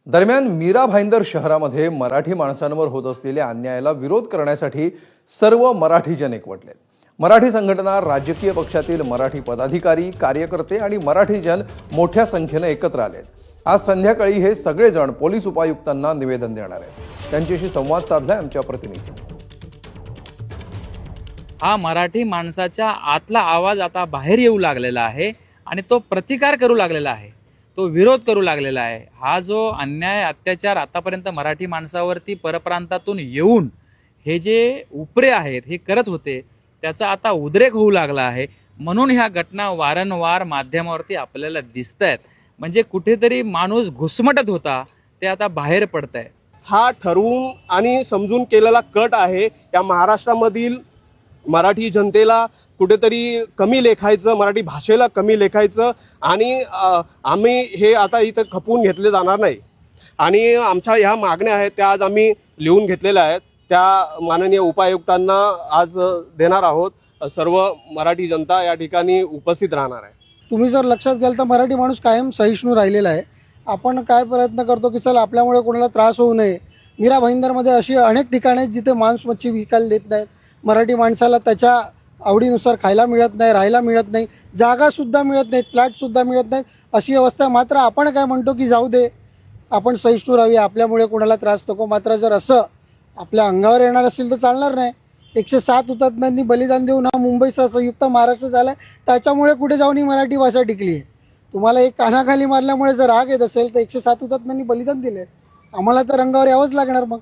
दरम्यान मीरा भाईंदर शहरामध्ये मराठी माणसांवर होत असलेल्या अन्यायाला विरोध करण्यासाठी सर्व मराठी जन एकवटलेत। मराठी संघटना, राजकीय पक्षातील मराठी पदाधिकारी, कार्यकर्ते आणि मराठी जन मोठ्या संख्येने एकत्र आलेत। आज संध्याकाळी हे सगळे जण पोलीस उपायुक्तांना निवेदन देणार आहेत। त्यांच्याशी संवाद साधलाय आमच्या प्रतिनिधींनी। हा मराठी माणसाच्या आतला आवाज आता बाहेर येऊ लागलेला आहे आणि तो प्रतिकार करू लागलेला आहे, तो विरोध करू लागलेला आहे। हा जो अन्याय अत्याचार आतापर्यंत मराठी माणसावरती परप्रांतातून येऊन हे जे उपरे आहेत हे करत होते, त्याचा आता उद्रेक होऊ लागला आहे। म्हणून ह्या घटना वारंवार माध्यमावरती आपल्याला दिसतायत। म्हणजे कुठेतरी माणूस घुसमटत होता ते आता बाहेर पडतंय। हा ठरवून आणि समजून केलेला कट आहे। या महाराष्ट्रामधील मराठी जनतेला कुठेतरी कमी लेखायचं, मराठी भाषेला कमी लेखायचं आणि आम्ही हे आता इथं खपवून घेतले जाणार नाही। आणि आमच्या ह्या मागण्या आहेत त्या आज आम्ही लिहून घेतलेल्या आहेत, त्या माननीय उपायुक्तांना आज देणार आहोत। सर्व मराठी जनता या ठिकाणी उपस्थित राहणार आहे। तुम्ही जर लक्षात घ्याल तर मराठी माणूस कायम सहिष्णू राहिलेला आहे। आपण काय प्रयत्न करतो की चला आपल्यामुळे कोणाला त्रास होऊ नये। मीरा भाईंदरमध्ये अशी अनेक ठिकाणे आहेत जिथे मांस मच्छी विकायला देत नाहीत, मराठी माणसाला त्याच्या आवडीनुसार खायला मिळत नाही, राहायला मिळत नाही, जागासुद्धा मिळत नाहीत, फ्लॅटसुद्धा मिळत नाहीत, अशी अवस्था। मात्र आपण काय म्हणतो की जाऊ दे, आपण सहिष्णू राहूया, आपल्यामुळे कोणाला त्रास नको। मात्र जर असं आपल्या अंगावर येणार असेल तर चालणार नाही। 107 हुतात्म्यांनी बलिदान देऊन हा मुंबईसह संयुक्त महाराष्ट्र झालाय, त्याच्यामुळे कुठे जाऊन ही मराठी भाषा टिकली आहे। तुम्हाला एक कानाखाली मारल्यामुळे जर राग येत असेल तर 107 हुतात्म्यांनी बलिदान दिले, आम्हाला तर अंगावर यावंच लागणार मग।